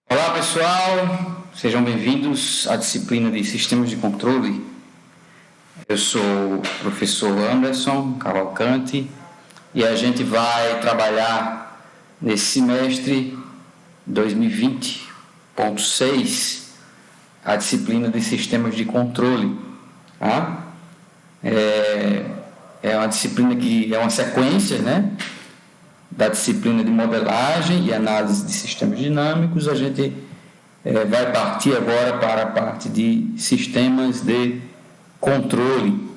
Olá pessoal, sejam bem-vindos à disciplina de Sistemas de Controle. Eu sou o professor Anderson Cavalcante e a gente vai trabalhar nesse semestre 2020.6 a disciplina de Sistemas de Controle. Tá? É uma disciplina que é uma sequência, né, da disciplina de modelagem e análise de sistemas dinâmicos. A gente vai partir agora para a parte de sistemas de controle,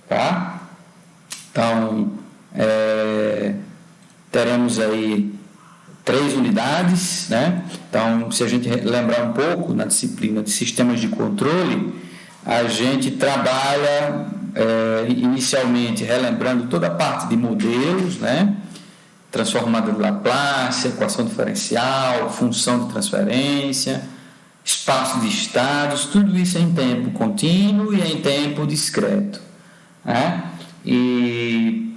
tá? Então, teremos aí 3 unidades, né? Então, se a gente lembrar um pouco na disciplina de sistemas de controle, a gente trabalha inicialmente relembrando toda a parte de modelos, né? Transformada de Laplace, equação diferencial, função de transferência, espaço de estados, tudo isso em tempo contínuo e em tempo discreto, né? E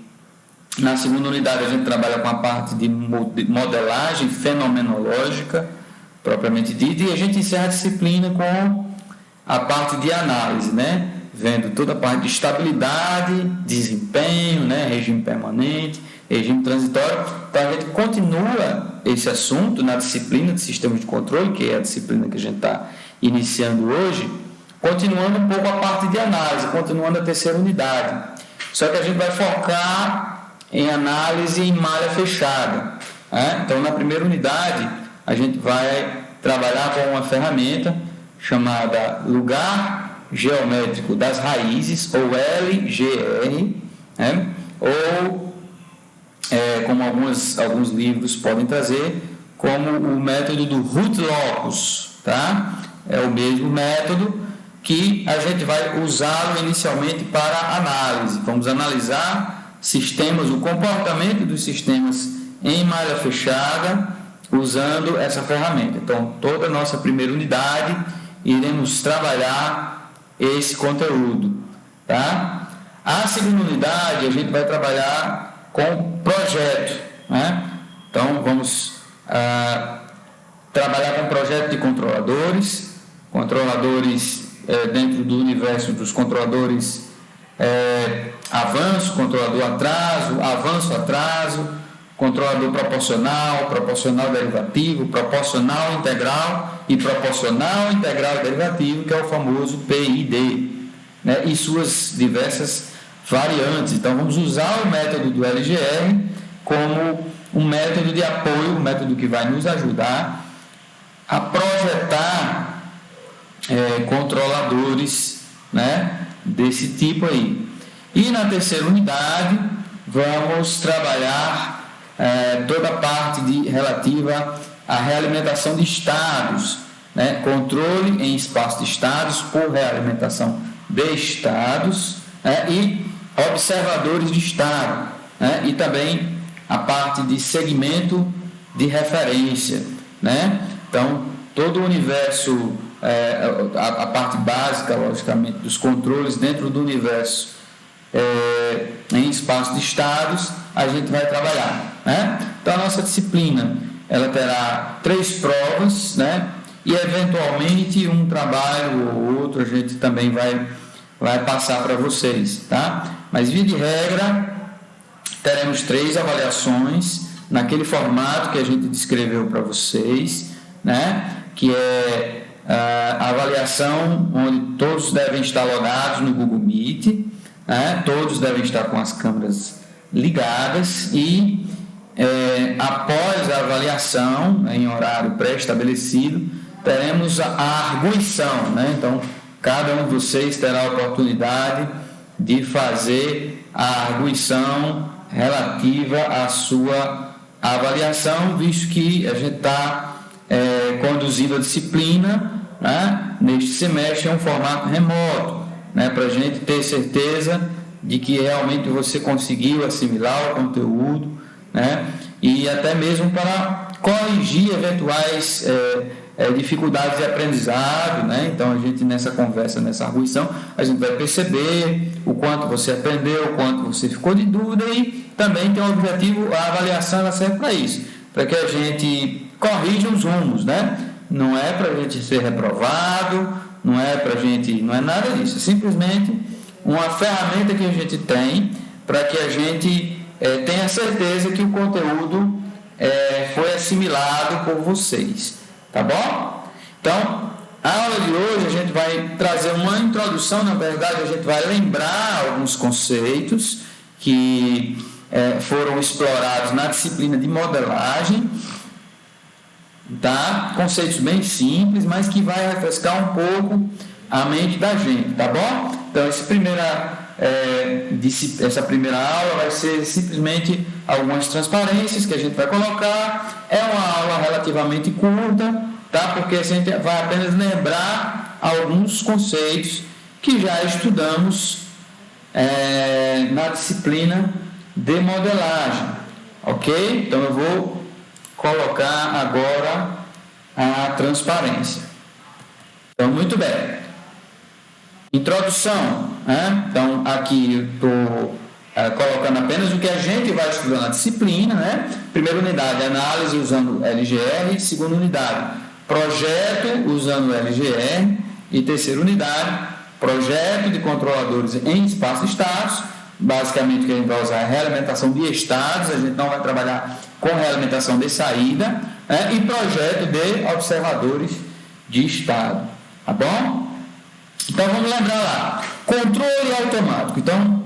na segunda unidade a gente trabalha com a parte de modelagem fenomenológica, propriamente dita, e a gente encerra a disciplina com a parte de análise, né? Vendo toda a parte de estabilidade, desempenho, né? Regime permanente, regime transitório. Então a gente continua esse assunto na disciplina de sistemas de controle, que é a disciplina que a gente está iniciando hoje, continuando um pouco a parte de análise, continuando a terceira unidade. Só que a gente vai focar em análise em malha fechada, né? Então na primeira unidade a gente vai trabalhar com uma ferramenta chamada Lugar Geométrico das Raízes, ou LGR, né? Ou como alguns livros podem trazer, como o método do root locus, tá? É o mesmo método que a gente vai usá-lo inicialmente para análise. Vamos analisar sistemas, o comportamento dos sistemas em malha fechada, usando essa ferramenta. Então, toda a nossa primeira unidade, iremos trabalhar esse conteúdo, tá? A segunda unidade, a gente vai trabalhar com projeto, né? Então, vamos trabalhar com projeto de controladores dentro do universo dos controladores avanço, controlador atraso, avanço-atraso, controlador proporcional, proporcional derivativo, proporcional integral e proporcional integral derivativo, que é o famoso PID, né? E suas diversas variantes. Então, vamos usar o método do LGR como um método de apoio, um método que vai nos ajudar a projetar controladores, né, desse tipo aí. E na terceira unidade, vamos trabalhar toda a parte relativa à realimentação de estados, né, controle em espaço de estados por realimentação de estados, e observadores de estado, né, e também a parte de segmento de referência, né? Então, todo o universo, a parte básica, logicamente, dos controles dentro do universo em espaço de estados, a gente vai trabalhar, né? Então, a nossa disciplina, ela terá 3 provas, né? E, eventualmente, um trabalho ou outro a gente também vai passar para vocês, tá? Mas, via de regra, teremos 3 avaliações naquele formato que a gente descreveu para vocês, né? Que é a avaliação onde todos devem estar logados no Google Meet, né? Todos devem estar com as câmeras ligadas e após a avaliação, né, em horário pré-estabelecido, teremos a arguição, né? Então, cada um de vocês terá a oportunidade de fazer a arguição relativa à sua avaliação, visto que a gente está conduzindo a disciplina, né, neste semestre em um formato remoto, né, para a gente ter certeza de que realmente você conseguiu assimilar o conteúdo, né, e até mesmo para corrigir eventuais dificuldades de aprendizado, né? Então a gente nessa conversa, nessa arguição, a gente vai perceber o quanto você aprendeu, o quanto você ficou de dúvida, e também tem um objetivo, a avaliação ela serve para isso, para que a gente corrija os rumos, né? não é para a gente ser reprovado, não é nada disso, é simplesmente uma ferramenta que a gente tem para que a gente tenha certeza que o conteúdo foi assimilado por vocês, tá bom? Então, a aula de hoje a gente vai trazer uma introdução, na verdade a gente vai lembrar alguns conceitos que foram explorados na disciplina de modelagem, tá? Conceitos bem simples, mas que vai refrescar um pouco a mente da gente, tá bom? Então, essa primeira aula vai ser simplesmente algumas transparências que a gente vai colocar. É uma aula relativamente curta, tá? Porque a gente vai apenas lembrar alguns conceitos que já estudamos na disciplina de modelagem, ok? Então eu vou colocar agora a transparência. Então, muito bem. Introdução, né? Então aqui eu estou colocando apenas o que a gente vai estudar na disciplina, né? Primeira unidade, análise usando LGR. Segunda unidade, projeto usando LGR. E terceira unidade, projeto de controladores em espaço de estados. Basicamente o que a gente vai usar é realimentação de estados, a gente não vai trabalhar com realimentação de saída, né? E projeto de observadores de estado, tá bom? Então vamos lembrar lá, controle automático. Então,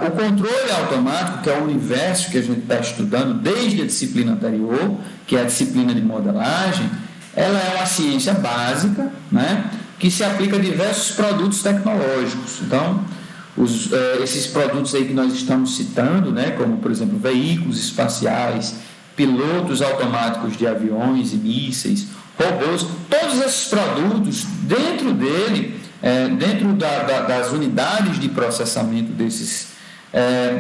o controle automático, que é o universo que a gente está estudando desde a disciplina anterior, que é a disciplina de modelagem, ela é uma ciência básica, né, que se aplica a diversos produtos tecnológicos. Então, esses produtos aí que nós estamos citando, né, como por exemplo veículos espaciais, pilotos automáticos de aviões e mísseis, robôs, todos esses produtos, dentro dele, dentro das unidades de processamento desses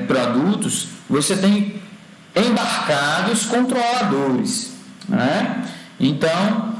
produtos, você tem embarcados controladores, né? Então,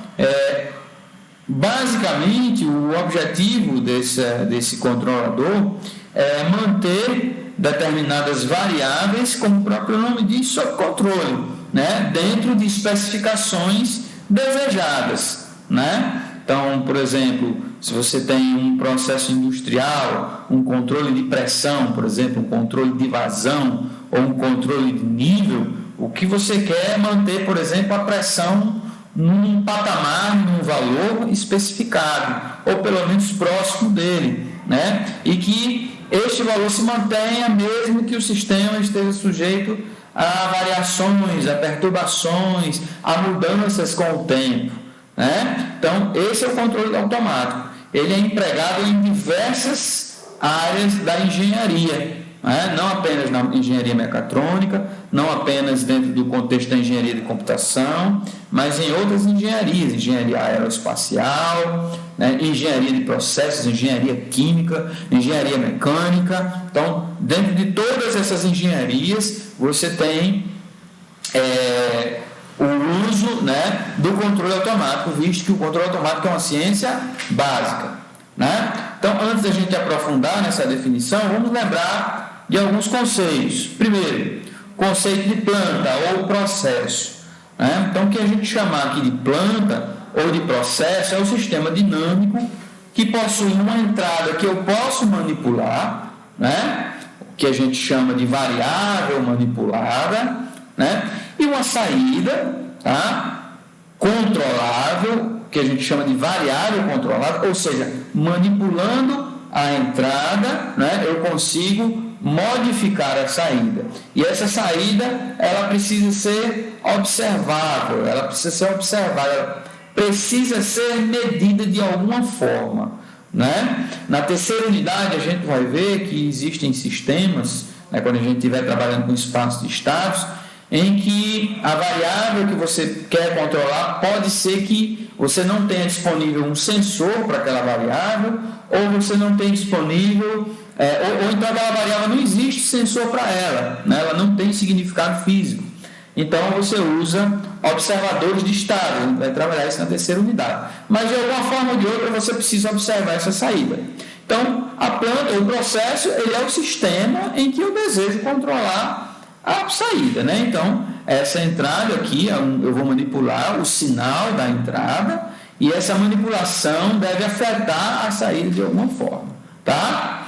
basicamente, o objetivo desse controlador é manter determinadas variáveis, como o próprio nome diz, sob controle, né? Dentro de especificações desejadas, né? Então, por exemplo, se você tem um processo industrial, um controle de pressão, por exemplo, um controle de vazão ou um controle de nível, o que você quer é manter, por exemplo, a pressão num patamar, num valor especificado, ou pelo menos próximo dele, né? E que este valor se mantenha mesmo que o sistema esteja sujeito a variações, a perturbações, a mudanças com o tempo, né? Então, esse é o controle automático. Ele é empregado em diversas áreas da engenharia, né? Não apenas na engenharia mecatrônica, não apenas dentro do contexto da engenharia de computação, mas em outras engenharias, engenharia aeroespacial, né? Engenharia de processos, engenharia química, engenharia mecânica. Então, dentro de todas essas engenharias, você tem o uso, né, do controle automático, visto que o controle automático é uma ciência básica, né? Então, antes da gente aprofundar nessa definição, vamos lembrar de alguns conceitos. Primeiro, conceito de planta ou processo, né? Então, o que a gente chamar aqui de planta ou de processo é o sistema dinâmico que possui uma entrada que eu posso manipular, né? Que a gente chama de variável manipulada, né? E uma saída, tá? Controlável, que a gente chama de variável controlável, ou seja, manipulando a entrada, né? Eu consigo modificar a saída. E essa saída, ela precisa ser observável, ela precisa ser observada, ela precisa ser medida de alguma forma, né? Na terceira unidade, a gente vai ver que existem sistemas, né, quando a gente estiver trabalhando com espaço de estados, em que a variável que você quer controlar pode ser que você não tenha disponível um sensor para aquela variável, ou você não tem disponível, ou então aquela variável não existe sensor para ela, né? Ela não tem significado físico. Então você usa observadores de estado, a gente vai trabalhar isso na terceira unidade. Mas de alguma forma ou de outra você precisa observar essa saída. Então a planta, o processo, ele é o sistema em que eu desejo controlar a saída, né? Então essa entrada aqui, eu vou manipular o sinal da entrada e essa manipulação deve afetar a saída de alguma forma, tá?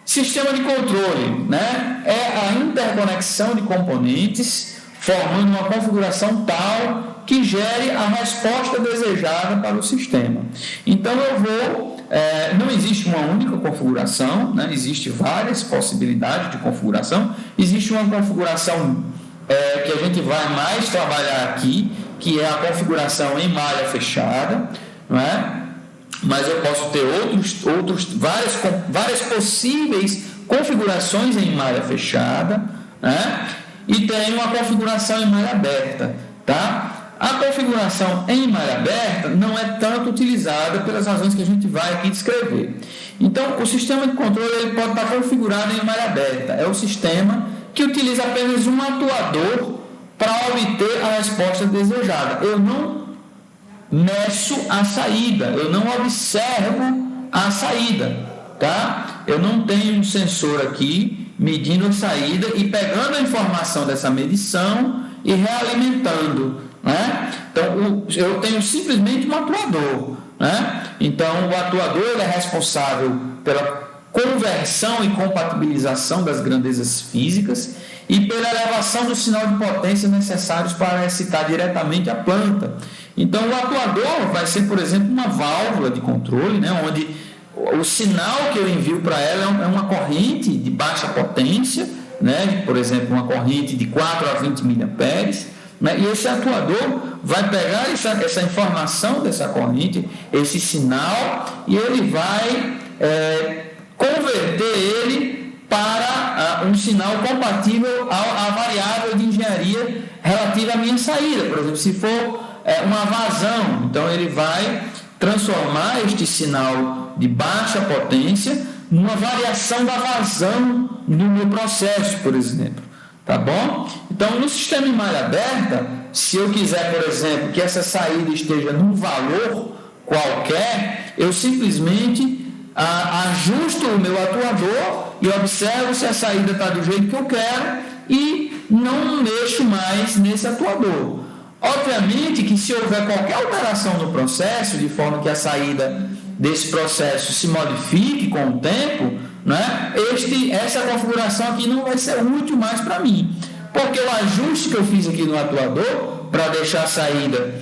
Sistema de controle, né? É a interconexão de componentes formando uma configuração tal que gere a resposta desejada para o sistema. Então não existe uma única configuração, né? Existem várias possibilidades de configuração. Existe uma configuração que a gente vai mais trabalhar aqui, que é a configuração em malha fechada, não é? Mas eu posso ter várias possíveis configurações em malha fechada, né? E tem uma configuração em malha aberta, tá? A configuração em malha aberta não é tanto utilizada pelas razões que a gente vai aqui descrever. Então, o sistema de controle ele pode estar configurado em malha aberta. É o sistema que utiliza apenas um atuador para obter a resposta desejada. Eu não meço a saída, eu não observo a saída, tá? Eu não tenho um sensor aqui medindo a saída e pegando a informação dessa medição e realimentando, né? Então, eu tenho simplesmente um atuador, né? Então, o atuador ele é responsável pela conversão e compatibilização das grandezas físicas e pela elevação do sinal de potência necessários para excitar diretamente a planta. Então, o atuador vai ser, por exemplo, uma válvula de controle, né, onde o sinal que eu envio para ela é uma corrente de baixa potência, né, por exemplo, uma corrente de 4 a 20 miliamperes, né, e esse atuador vai pegar essa informação dessa corrente, esse sinal, e ele vai converter ele para um sinal compatível à variável de engenharia relativa à minha saída. Por exemplo, se for uma vazão, então ele vai transformar este sinal de baixa potência numa variação da vazão no meu processo, por exemplo, tá bom? Então, no sistema em malha aberta, se eu quiser, por exemplo, que essa saída esteja num valor qualquer, eu simplesmente ajusto o meu atuador e observo se a saída está do jeito que eu quero e não mexo mais nesse atuador. Obviamente que se houver qualquer alteração no processo, de forma que a saída desse processo se modifique com o tempo, né, essa configuração aqui não vai ser útil mais para mim, porque o ajuste que eu fiz aqui no atuador, para deixar a saída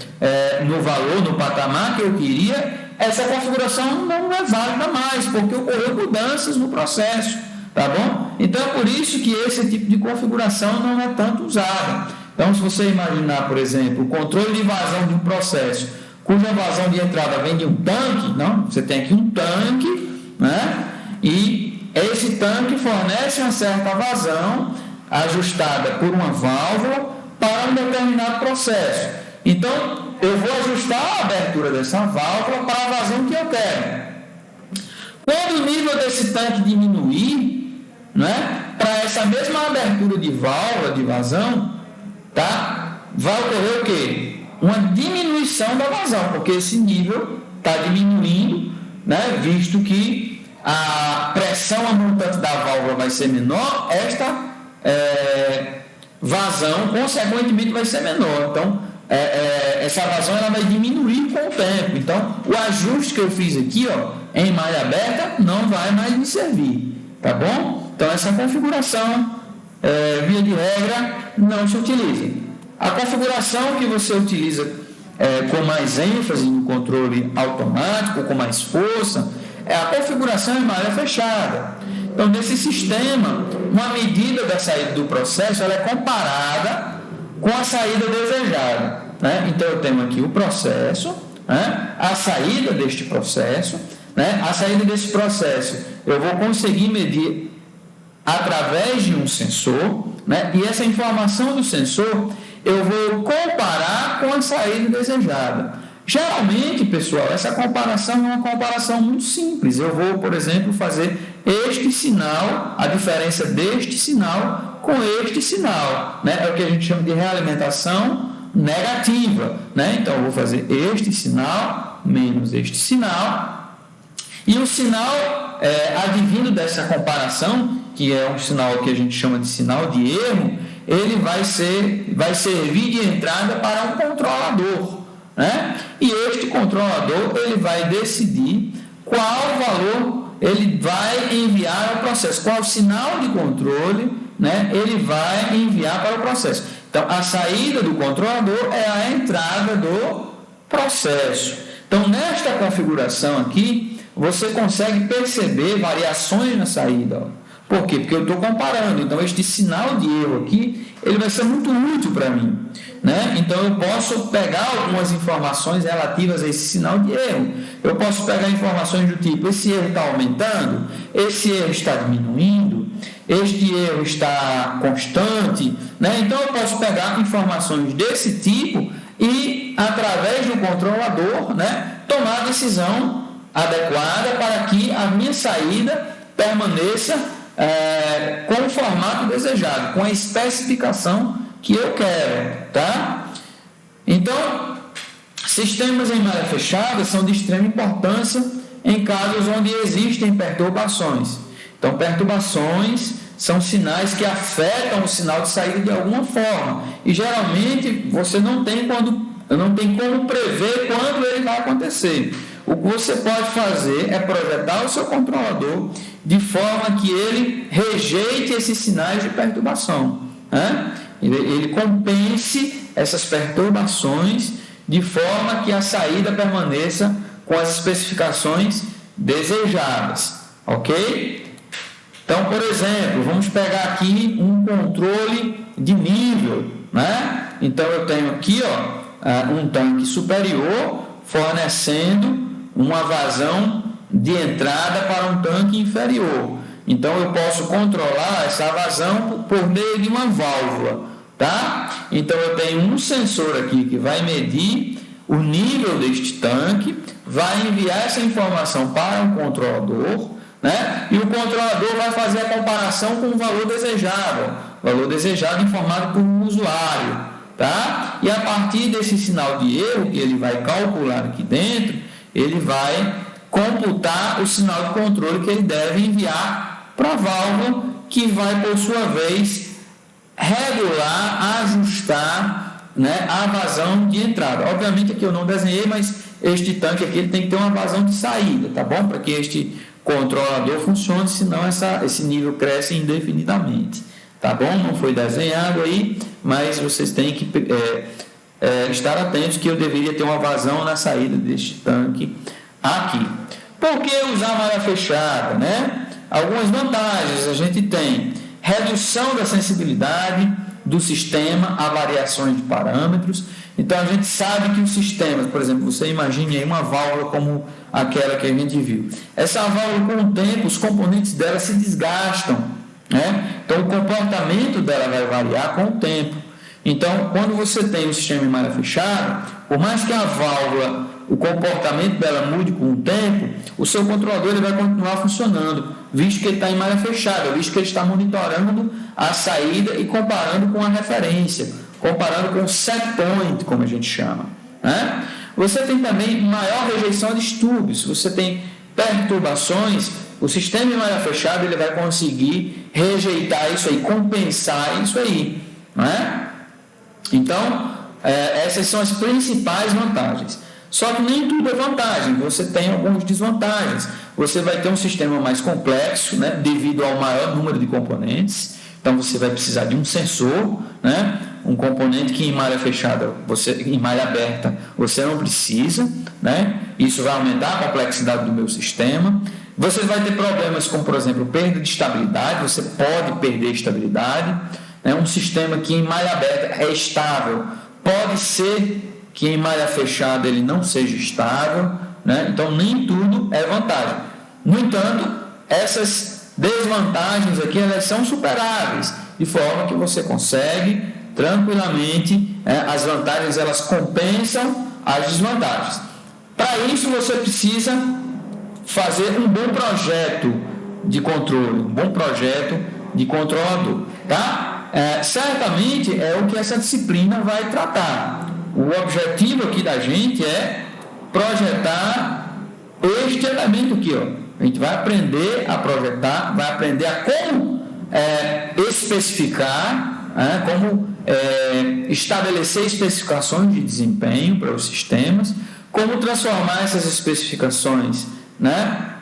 no valor, no patamar que eu queria, essa configuração não é válida mais, porque ocorreu mudanças no processo, tá bom? Então é por isso que esse tipo de configuração não é tanto usada. Então, se você imaginar, por exemplo, o controle de vazão de um processo, cuja vazão de entrada vem de um tanque, não? Você tem aqui um tanque, né? E esse tanque fornece uma certa vazão ajustada por uma válvula para um determinado processo. Então, eu vou ajustar a abertura dessa válvula para a vazão que eu quero. Quando o nível desse tanque diminuir, né, para essa mesma abertura de válvula de vazão, tá, vai ocorrer o quê? Uma diminuição da vazão, porque esse nível está diminuindo, né, visto que a pressão montante da válvula vai ser menor, esta vazão, consequentemente, vai ser menor. Então, essa vazão ela vai diminuir com o tempo. Então, o ajuste que eu fiz aqui, ó, em malha aberta, não vai mais me servir, tá bom? Então, essa configuração, via de regra, não se utiliza. A configuração que você utiliza com mais ênfase no controle automático, com mais força, é a configuração em malha fechada. Então, nesse sistema, uma medida da saída do processo ela é comparada com a saída desejada, né? Então, eu tenho aqui o processo, né? A saída deste processo, né? A saída desse processo eu vou conseguir medir através de um sensor, né? E essa informação do sensor eu vou comparar com a saída desejada. Geralmente, pessoal, essa comparação é uma comparação muito simples. Eu vou, por exemplo, fazer este sinal, a diferença deste sinal com este sinal, né? É o que a gente chama de realimentação negativa, né? Então, eu vou fazer este sinal menos este sinal, e o sinal advindo dessa comparação, que é um sinal que a gente chama de sinal de erro, ele vai servir de entrada para um controlador, né? E este controlador ele vai decidir qual valor ele vai enviar ao processo, qual sinal de controle, né, ele vai enviar para o processo. Então, a saída do controlador é a entrada do processo. Então, nesta configuração aqui, você consegue perceber variações na saída. Por quê? Porque eu estou comparando. Então, este sinal de erro aqui, ele vai ser muito útil para mim, né? Então, eu posso pegar algumas informações relativas a esse sinal de erro. Eu posso pegar informações do tipo, esse erro está aumentando, esse erro está diminuindo, este erro está constante, né? Então, eu posso pegar informações desse tipo e, através do controlador, né, tomar a decisão adequada para que a minha saída permaneça com o formato desejado, com a especificação que eu quero, tá? Então, sistemas em malha fechada são de extrema importância em casos onde existem perturbações. Então, perturbações são sinais que afetam o sinal de saída de alguma forma. E geralmente você não tem como prever quando ele vai acontecer. O que você pode fazer é projetar o seu controlador de forma que ele rejeite esses sinais de perturbação, né? Ele compense essas perturbações de forma que a saída permaneça com as especificações desejadas, ok? Então, por exemplo, vamos pegar aqui um controle de nível, né? Então, eu tenho aqui um tanque superior fornecendo uma vazão de entrada para um tanque inferior. Então, eu posso controlar essa vazão por meio de uma válvula, tá? Então, eu tenho um sensor aqui que vai medir o nível deste tanque, vai enviar essa informação para um controlador, né? E o controlador vai fazer a comparação com o valor desejado informado por um usuário, tá? E a partir desse sinal de erro que ele vai calcular aqui dentro, ele vai computar o sinal de controle que ele deve enviar para a válvula, que vai, por sua vez, regular, ajustar, né, a vazão de entrada. Obviamente aqui eu não desenhei, mas este tanque aqui ele tem que ter uma vazão de saída, tá bom? Para que este controlador funcione, senão esse nível cresce indefinidamente, tá bom? Não foi desenhado aí, mas vocês têm que estar atentos que eu deveria ter uma vazão na saída deste tanque aqui. Por que usar malha fechada, né? Algumas vantagens a gente tem: redução da sensibilidade do sistema a variações de parâmetros. Então a gente sabe que os sistemas, por exemplo, você imagine aí uma válvula como aquela que a gente viu. Essa válvula, com o tempo, os componentes dela se desgastam, né? Então o comportamento dela vai variar com o tempo. Então, quando você tem um sistema em malha fechada, por mais que a válvula, o comportamento dela mude com o tempo, o seu controlador ele vai continuar funcionando, visto que ele está em malha fechada, visto que ele está monitorando a saída e comparando com a referência, comparando com o set point, como a gente chama, né? Você tem também maior rejeição a distúrbios. Se você tem perturbações, o sistema em malha fechada ele vai conseguir rejeitar isso aí, compensar isso aí, né? Então, essas são as principais vantagens. Só que nem tudo é vantagem, você tem algumas desvantagens. Você vai ter um sistema mais complexo, né, devido ao maior número de componentes. Então, você vai precisar de um sensor, né, um componente que em malha fechada, em malha aberta, você não precisa, né? Isso vai aumentar a complexidade do meu sistema. Você vai ter problemas como, por exemplo, perda de estabilidade, você pode perder estabilidade. Um sistema que em malha aberta é estável, pode ser que em malha fechada ele não seja estável, né? Então nem tudo é vantagem. No entanto, essas desvantagens aqui elas são superáveis, de forma que você consegue tranquilamente, as vantagens elas compensam as desvantagens. Para isso você precisa fazer um bom projeto de controle, um bom projeto de controlador, tá? Certamente é o que essa disciplina vai tratar. O objetivo aqui da gente é projetar este elemento aqui, ó. A gente vai aprender a projetar, vai aprender a como especificar como estabelecer especificações de desempenho para os sistemas, como transformar essas especificações, né,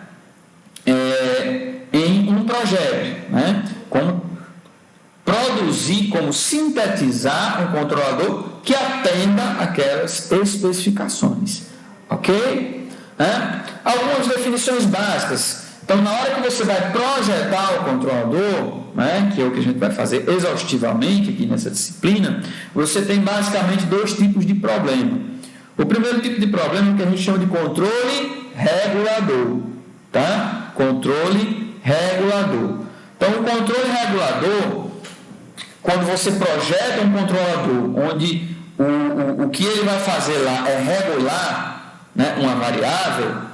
em um projeto, né, como produzir, como sintetizar um controlador que atenda aquelas especificações, ok? Algumas definições básicas. Então, na hora que você vai projetar o controlador, né, que é o que a gente vai fazer exaustivamente aqui nessa disciplina, você tem basicamente dois tipos de problema. O primeiro tipo de problema é o que a gente chama de controle regulador, tá? Controle regulador. Então, o controle regulador, quando você projeta um controlador onde o que ele vai fazer lá é regular, né, uma variável,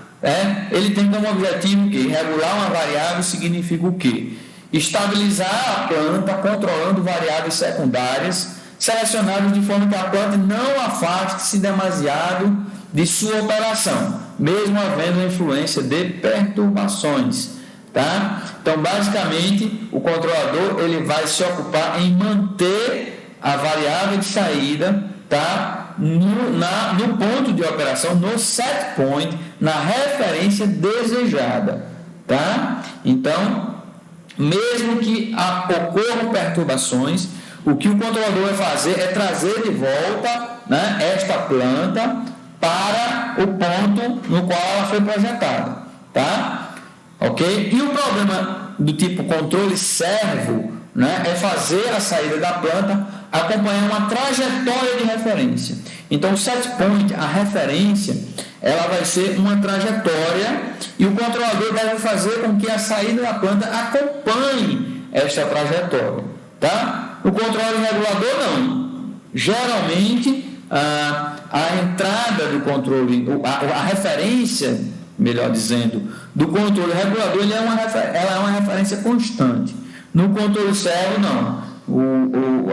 ele tem como objetivo o quê? Regular uma variável significa o quê? Estabilizar a planta controlando variáveis secundárias selecionadas de forma que a planta não afaste-se demasiado de sua operação, mesmo havendo influência de perturbações. Tá? Então, basicamente, o controlador ele vai se ocupar em manter a variável de saída, tá? No ponto de operação, no set point, na referência desejada. Tá? Então, mesmo que ocorram perturbações, o que o controlador vai fazer é trazer de volta, né, esta planta para o ponto no qual ela foi projetada. Tá? Ok? E o problema do tipo controle servo, né, é fazer a saída da planta acompanhar uma trajetória de referência. Então, o set point, a referência, ela vai ser uma trajetória e o controlador deve fazer com que a saída da planta acompanhe esta trajetória. Tá? O controle regulador não. Geralmente, a entrada do controle, a referência, melhor dizendo, do controle regulador, ela é uma referência constante. No controle servo, não.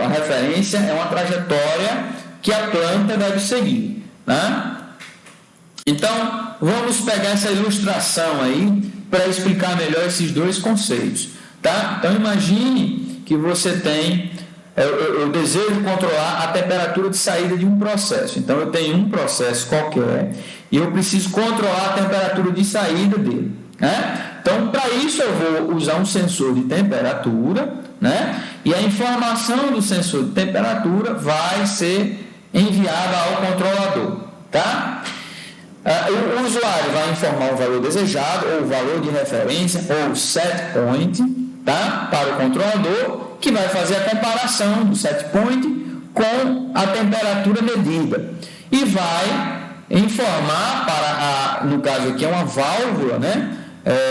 A referência é uma trajetória que a planta deve seguir. Né? Então, vamos pegar essa ilustração aí para explicar melhor esses dois conceitos. Tá? Então, imagine que você tem... Eu desejo controlar a temperatura de saída de um processo. Então, eu tenho um processo qualquer e eu preciso controlar a temperatura de saída dele. Né? Então, para isso, eu vou usar um sensor de temperatura, né? E a informação do sensor de temperatura vai ser enviada ao controlador. Tá? O usuário vai informar o valor desejado, ou o valor de referência, ou o set point, tá? Para o controlador, que vai fazer a comparação do set point com a temperatura medida e vai informar para no caso aqui é uma válvula, né?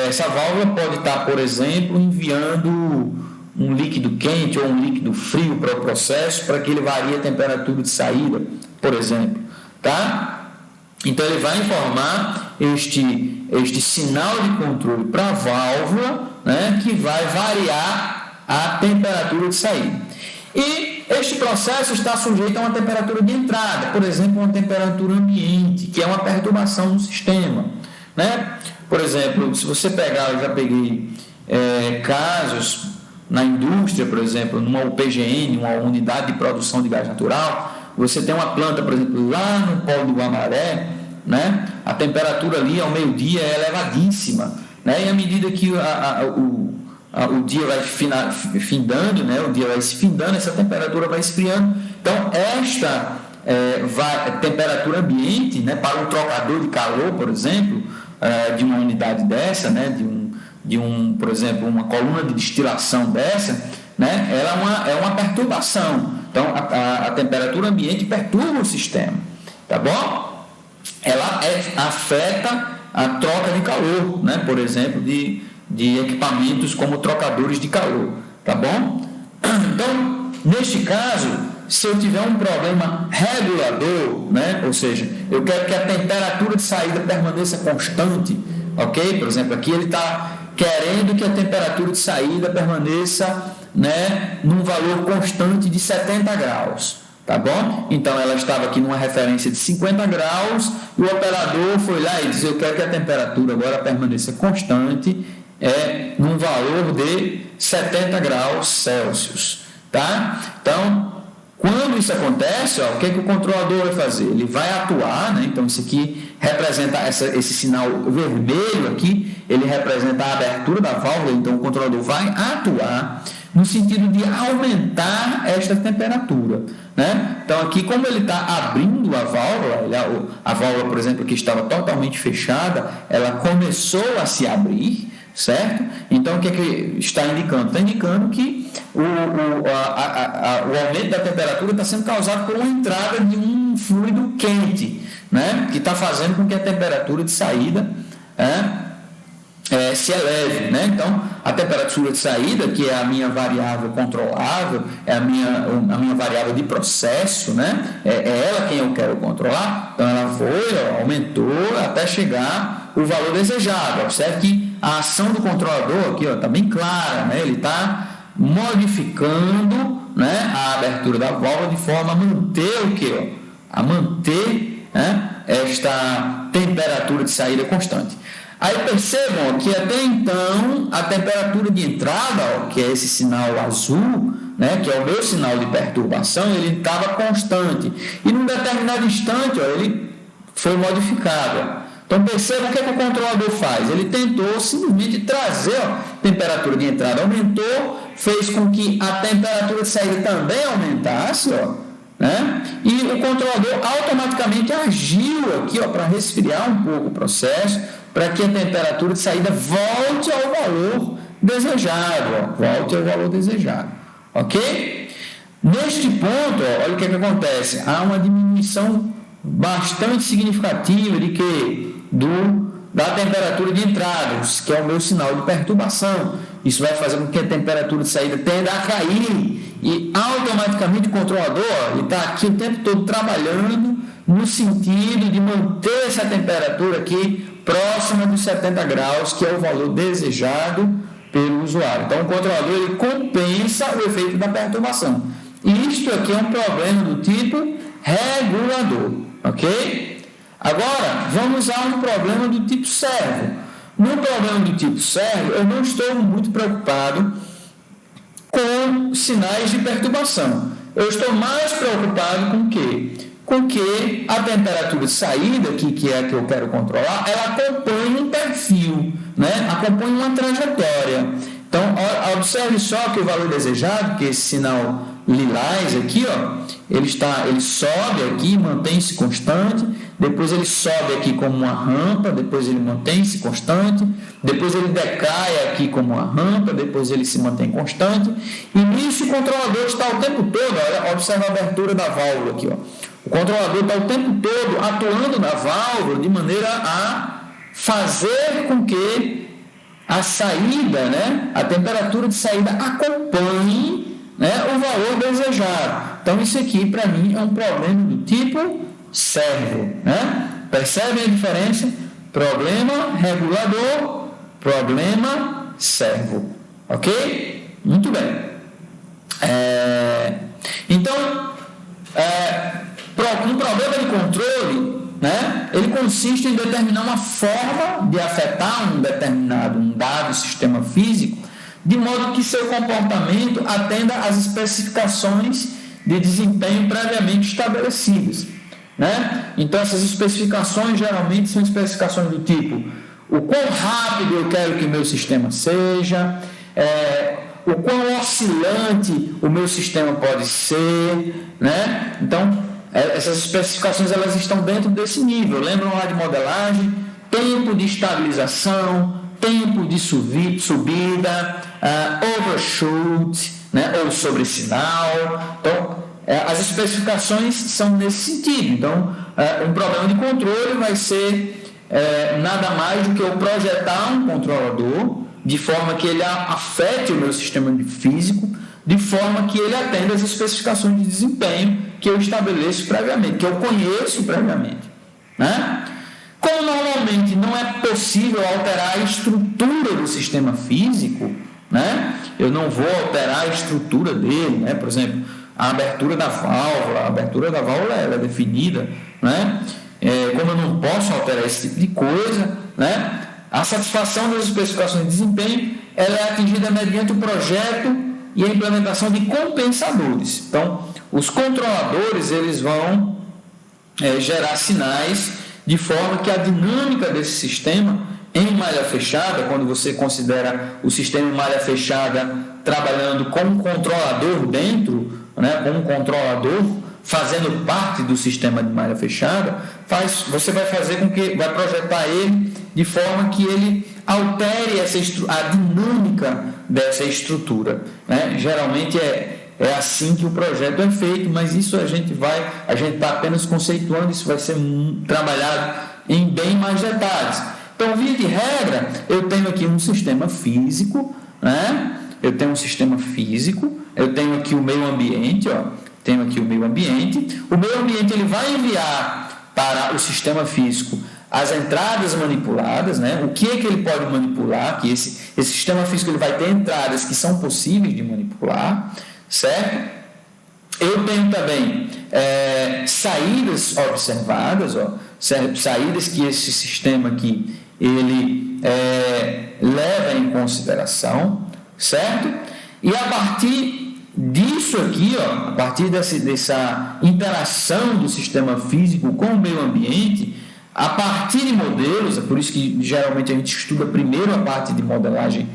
Essa válvula pode estar, por exemplo, enviando um líquido quente ou um líquido frio para o processo para que ele varie a temperatura de saída, por exemplo, tá? Então ele vai informar este sinal de controle para a válvula, né, que vai variar a temperatura de saída. E este processo está sujeito a uma temperatura de entrada, por exemplo, uma temperatura ambiente, que é uma perturbação no sistema. Né? Por exemplo, se você pegar, eu já peguei casos na indústria, por exemplo, numa UPGN, uma unidade de produção de gás natural, você tem uma planta, por exemplo, lá no Polo do Guamaré, né? A temperatura ali ao meio-dia é elevadíssima, né? E à medida que o dia vai findando, né? O dia vai se findando, essa temperatura vai esfriando. Então, esta temperatura ambiente, né? Para um trocador de calor, por exemplo, de uma unidade dessa, né? Por exemplo, uma coluna de destilação dessa, né? Ela é uma perturbação. Então, a temperatura ambiente perturba o sistema, tá bom? Ela afeta a troca de calor, né? Por exemplo, de equipamentos como trocadores de calor, tá bom? Então, neste caso, se eu tiver um problema regulador, né? Ou seja, eu quero que a temperatura de saída permaneça constante, ok? Por exemplo, aqui ele está querendo que a temperatura de saída permaneça, né, num valor constante de 70 graus, tá bom? Então, ela estava aqui numa referência de 50 graus e o operador foi lá e disse, eu quero que a temperatura agora permaneça constante num valor de 70 graus Celsius, tá? Então, quando isso acontece, o que é que o controlador vai fazer? Ele vai atuar, né? Então isso aqui representa esse sinal vermelho aqui, ele representa a abertura da válvula, então o controlador vai atuar no sentido de aumentar esta temperatura, né? Então aqui, como ele está abrindo a válvula, por exemplo, que estava totalmente fechada, ela começou a se abrir, certo? Então o que é que está indicando? Está indicando que o aumento da temperatura está sendo causado por uma entrada de um fluido quente, né? Que está fazendo com que a temperatura de saída se eleve, né? Então a temperatura de saída, que é a minha variável controlável, é a minha variável de processo, né? É ela quem eu quero controlar. Então ela aumentou até chegar o valor desejado. Observe que a ação do controlador aqui está bem clara, né? Ele está modificando, né, a abertura da válvula de forma a manter o quê? A manter, né, esta temperatura de saída constante. Aí percebam que até então a temperatura de entrada, que é esse sinal azul, né, que é o meu sinal de perturbação, ele estava constante. E num determinado instante, ele foi modificado. Então percebam o que o controlador faz. Ele tentou simplesmente trazer a temperatura de entrada, aumentou, fez com que a temperatura de saída também aumentasse, né? E o controlador automaticamente agiu aqui para resfriar um pouco o processo, para que a temperatura de saída volte ao valor desejado, ok? Neste ponto, olha o que acontece, há uma diminuição bastante significativa de que? Da temperatura de entrada, que é o meu sinal de perturbação. Isso vai fazer com que a temperatura de saída tenda a cair e automaticamente o controlador está aqui o tempo todo trabalhando no sentido de manter essa temperatura aqui próxima dos 70 graus, que é o valor desejado pelo usuário. Então o controlador ele compensa o efeito da perturbação. E isto aqui é um problema do tipo regulador, ok? Agora, vamos a um problema do tipo servo. No problema do tipo servo, eu não estou muito preocupado com sinais de perturbação. Eu estou mais preocupado com o quê? Com que a temperatura de saída, que é a que eu quero controlar, ela acompanha um perfil, né? Acompanha uma trajetória. Então, observe só que o valor desejado, que esse sinal lilás aqui, ele sobe aqui, mantém-se constante, depois ele sobe aqui como uma rampa, depois ele mantém-se constante, depois ele decai aqui como uma rampa, depois ele se mantém constante, e nisso o controlador está o tempo todo, observa a abertura da válvula aqui, o controlador está o tempo todo atuando na válvula de maneira a fazer com que a saída, né, a temperatura de saída acompanhe, né, o valor desejado. Então isso aqui para mim é um problema do tipo servo, né? Percebem a diferença? Problema regulador, problema servo, ok? Muito bem. Então, um problema de controle, né, ele consiste em determinar uma forma de afetar um dado sistema físico, de modo que seu comportamento atenda às especificações de desempenho previamente estabelecidas, né? Então essas especificações geralmente são especificações do tipo: o quão rápido eu quero que o meu sistema seja, o quão oscilante o meu sistema pode ser, né? Então essas especificações elas estão dentro desse nível. Lembram lá de modelagem? Tempo de estabilização, tempo de subida, overshoot, né, ou sobressinal. Então, as especificações são nesse sentido. Então, um problema de controle vai ser nada mais do que eu projetar um controlador de forma que ele afete o meu sistema físico, de forma que ele atenda às especificações de desempenho que eu estabeleço previamente, que eu conheço previamente, né? Como normalmente não é possível alterar a estrutura do sistema físico, né? Eu não vou alterar a estrutura dele, né? Por exemplo, a abertura da válvula ela é definida, né? Como eu não posso alterar esse tipo de coisa, né? A satisfação das especificações de desempenho ela é atingida mediante o projeto e a implementação de compensadores. Então, os controladores eles vão gerar sinais de forma que a dinâmica desse sistema em malha fechada, quando você considera o sistema em malha fechada trabalhando com um controlador dentro, né, com um controlador fazendo parte do sistema de malha fechada, você vai fazer com que vai projetar ele de forma que ele altere a dinâmica dessa estrutura, né? Geralmente é assim que o projeto é feito, mas isso a gente está apenas conceituando, isso vai ser trabalhado em bem mais detalhes. Então, via de regra, eu tenho aqui um sistema físico, né? Eu tenho aqui o meio ambiente, tenho aqui o meio ambiente. O meio ambiente ele vai enviar para o sistema físico as entradas manipuladas, né? O que é que ele pode manipular? Que esse sistema físico ele vai ter entradas que são possíveis de manipular, certo? Eu tenho também saídas observadas, saídas que esse sistema aqui ele leva em consideração, certo? E a partir disso aqui, a partir dessa interação do sistema físico com o meio ambiente, a partir de modelos, é por isso que geralmente a gente estuda primeiro a parte de modelagem,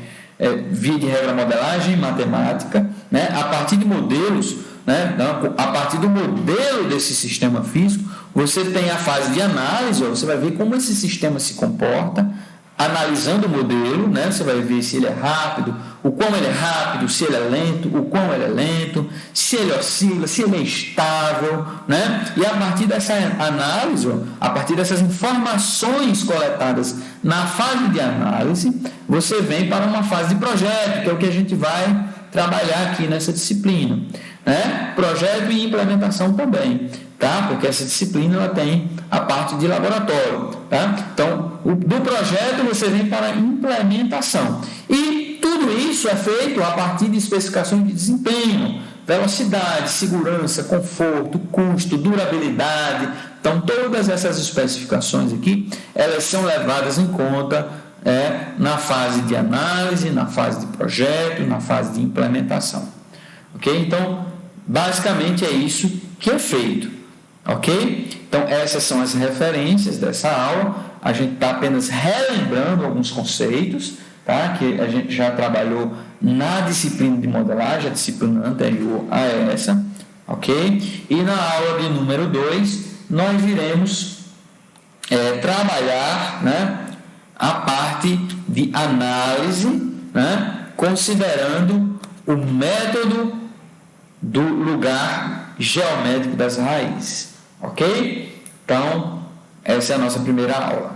via de regra modelagem matemática, né? A partir de modelos, né? A partir do modelo desse sistema físico, você tem a fase de análise, você vai ver como esse sistema se comporta, analisando o modelo, né? Você vai ver se ele é rápido, o quão ele é rápido, se ele é lento, o quão ele é lento, se ele oscila, se ele é estável, né? E a partir dessa análise, a partir dessas informações coletadas na fase de análise, você vem para uma fase de projeto, que é o que a gente vai trabalhar aqui nessa disciplina, né? Projeto e implementação também, tá? Porque essa disciplina ela tem a parte de laboratório, tá? Então, do projeto você vem para a implementação. E tudo isso é feito a partir de especificações de desempenho, velocidade, segurança, conforto, custo, durabilidade. Então, todas essas especificações aqui, elas são levadas em conta na fase de análise, na fase de projeto, na fase de implementação. Ok? Então, basicamente é isso que é feito. Ok? Então, essas são as referências dessa aula. A gente está apenas relembrando alguns conceitos, tá? Que a gente já trabalhou na disciplina de modelagem, a disciplina anterior a essa. Ok? E na aula de número 2, nós iremos trabalhar, né, a parte de análise, né, considerando o método do lugar geométrico das raízes. Ok? Então, essa é a nossa primeira aula.